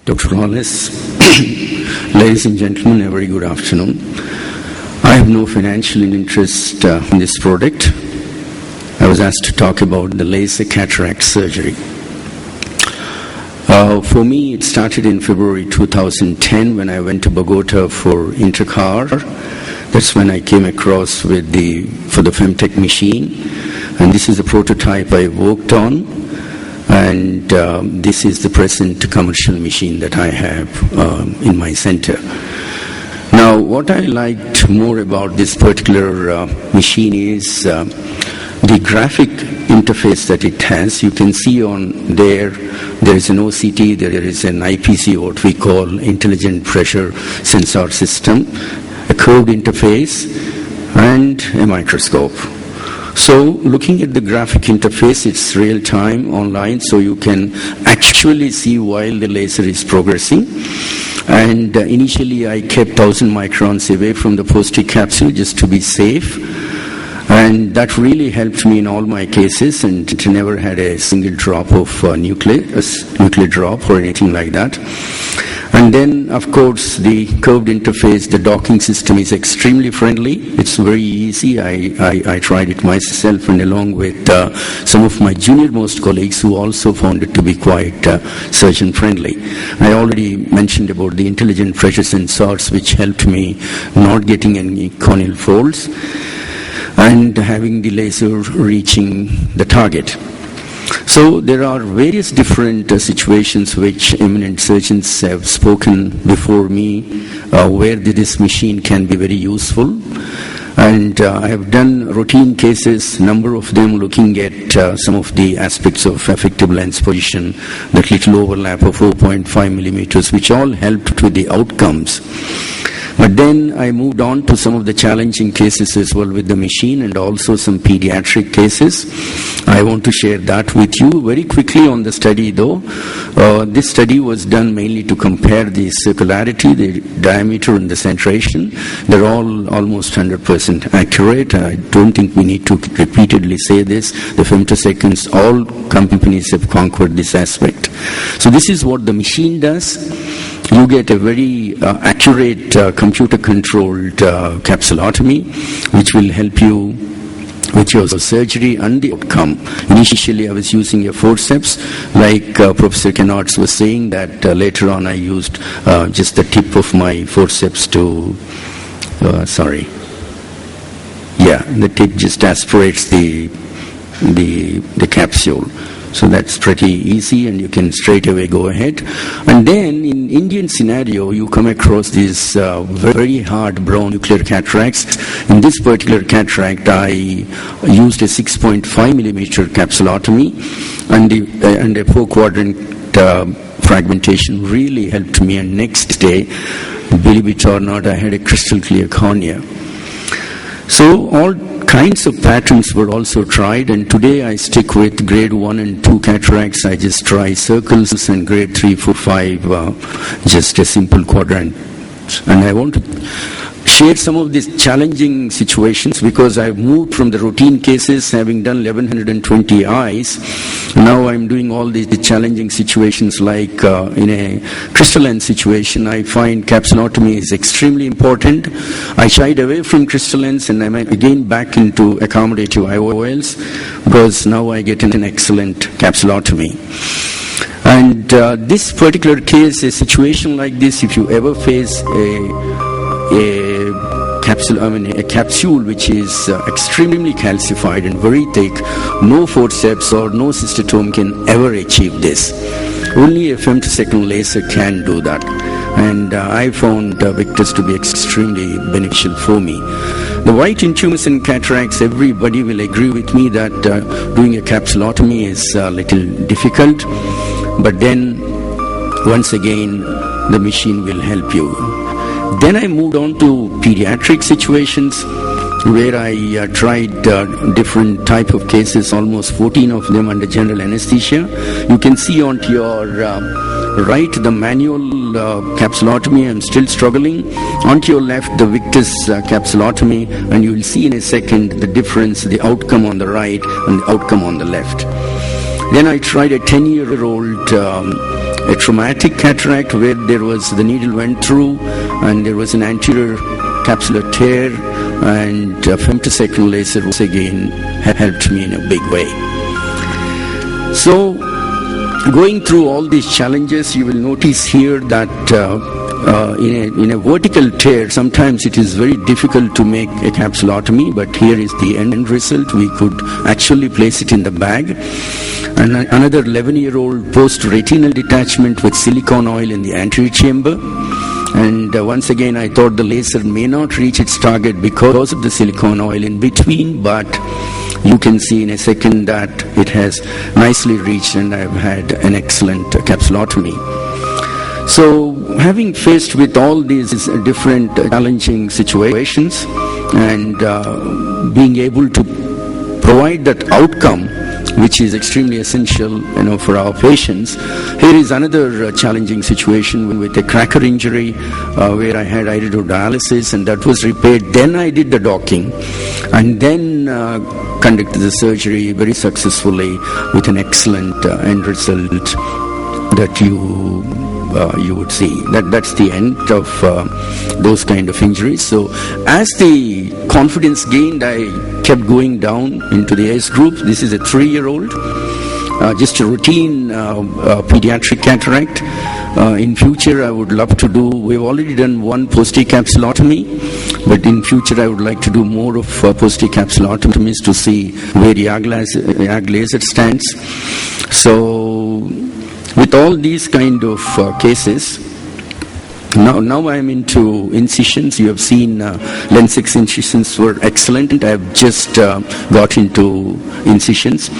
Dr. Wallace. Ladies and gentlemen, a very good afternoon. I have no financial interest in this product. I was asked to talk about the laser cataract surgery. For me, it started in February 2010 when I went to Bogota for Intercar. That's when I came across for the Femtech machine. And this is a prototype I worked on. And this is the present commercial machine that I have in my center. Now, what I liked more about this particular machine is the graphic interface that it has. You can see on there is an OCT, there is an IPC, what we call Intelligent Pressure Sensor System, a curved interface, and a microscope. So looking at the graphic interface, it's real time online, so you can actually see while the laser is progressing. And initially I kept 1000 microns away from the posterior capsule just to be safe. And that really helped me in all my cases, and it never had a single drop of nuclear drop or anything like that. And then, of course, the curved interface, the docking system is extremely friendly. It's very easy. I tried it myself, and along with some of my junior-most colleagues who also found it to be quite surgeon-friendly. I already mentioned about the intelligent pressure sensors, which helped me not getting any corneal folds and having the laser reaching the target. So there are various different situations which eminent surgeons have spoken before me where this machine can be very useful. And I have done routine cases, number of them looking at some of the aspects of effective lens position, that little overlap of 4.5 millimeters, which all helped with the outcomes. But then I moved on to some of the challenging cases as well with the machine, and also some pediatric cases. I want to share that with you very quickly on the study though. This study was done mainly to compare the circularity, the diameter, and the centration. They're all almost 100% accurate. I don't think we need to repeatedly say this. The femtoseconds, all companies have conquered this aspect. So this is what the machine does. You get a very accurate computer-controlled capsulotomy, which will help you with your surgery and the outcome. Initially, I was using a forceps, like Professor Kennards was saying, that later on I used just the tip of my forceps to, the tip just aspirates the capsule. So that's pretty easy, and you can straight away go ahead. And then in Indian scenario, you come across these very hard brown nuclear cataracts. In this particular cataract, I used a 6.5 millimeter capsulotomy, and a 4-quadrant fragmentation really helped me. And next day, believe it or not, I had a crystal clear cornea. So all kinds of patterns were also tried, and today I stick with grade 1 and 2 cataracts. I just try circles, and grade 3, 4, 5, just a simple quadrant. And I want to share some of these challenging situations, because I've moved from the routine cases, having done 1120 eyes. Now I'm doing all these challenging situations, like in a crystalline situation. I find capsulotomy is extremely important. I shied away from crystallines, and I'm again back into accommodative IOLs, because now I get an excellent capsulotomy. And this particular case, a situation like this, if you ever face a capsule which is extremely calcified and very thick, no forceps or no cystotome can ever achieve this. Only a femtosecond laser can do that. And I found Victus to be extremely beneficial for me. The white intumescent cataracts, everybody will agree with me that doing a capsulotomy is a little difficult. But then, once again, the machine will help you. Then I moved on to pediatric situations, where I tried different type of cases, almost 14 of them under general anesthesia. You can see onto your right the manual capsulotomy. I'm still struggling. Onto your left the Victus capsulotomy, and you will see in a second the difference, the outcome on the right and the outcome on the left. Then I tried a 10-year-old a traumatic cataract where the needle went through and there was an anterior capsular tear, and femtosecond laser once again helped me in a big way. So, going through all these challenges, you will notice here that in a vertical tear, sometimes it is very difficult to make a capsulotomy, but here is the end result. We could actually place it in the bag. And another 11-year-old post-retinal detachment with silicone oil in the anterior chamber. And once again, I thought the laser may not reach its target because of the silicone oil in between, but you can see in a second that it has nicely reached, and I've had an excellent capsulotomy. So, having faced with all these different challenging situations and being able to provide that outcome, which is extremely essential, for our patients. Here is another challenging situation with a cracker injury where I had iridodialysis, and that was repaired. Then I did the docking, and then conducted the surgery very successfully with an excellent end result that you would see. That's the end of those kind of injuries. So as the confidence gained, I kept going down into the age group. This is a 3-year-old, just a routine pediatric cataract. In future, I would love to do, we've already done one posterior capsulotomy, but in future I would like to do more of posterior capsulotomies to see where YAG laser stands. So, with all these kind of cases, now I am into incisions. You have seen Len6 incisions were excellent, and I have just got into incisions.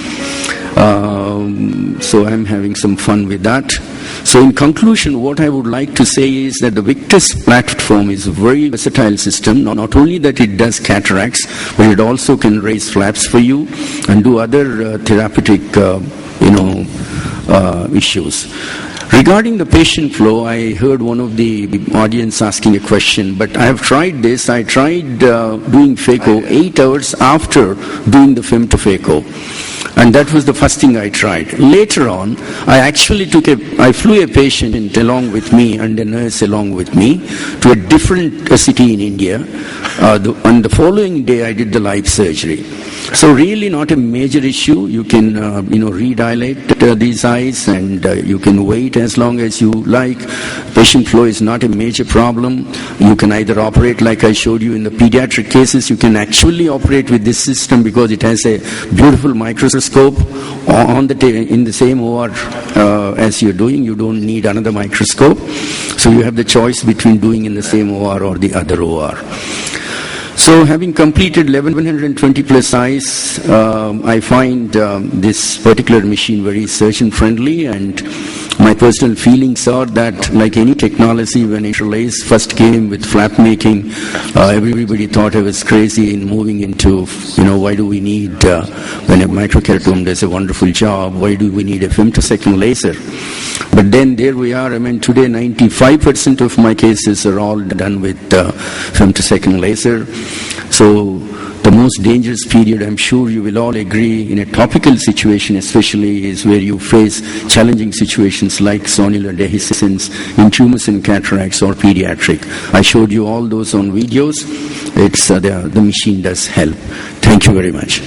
So I am having some fun with that. So in conclusion, what I would like to say is that the Victus platform is a very versatile system. Not only that it does cataracts, but it also can raise flaps for you and do other therapeutic issues. Regarding the patient flow, I heard one of the audience asking a question, but I have tried this. I tried doing phaco 8 hours after doing the femtophaco. And that was the first thing I tried. Later on, I flew a patient along with me and a nurse along with me to a different city in India. On the following day, I did the live surgery. So really not a major issue. You can, redilate these eyes, and you can wait as long as you like. Patient flow is not a major problem. You can either operate like I showed you in the pediatric cases. You can actually operate with this system because it has a beautiful microscope in the same OR as you're doing. You don't need another microscope. So you have the choice between doing in the same OR or the other OR. So having completed 1120 plus eyes, I find this particular machine very surgeon friendly, and my personal feelings are that, like any technology, when Interlace first came with flap making, everybody thought I was crazy in moving into, why do we need, when a microkeratome does a wonderful job, why do we need a femtosecond laser? But then there we are. Today 95% of my cases are all done with femtosecond laser. So the most dangerous period, I'm sure you will all agree, in a topical situation especially, is where you face challenging situations like zonular dehiscence, intumescent cataracts, or pediatric. I showed you all those on videos. The machine does help. Thank you very much.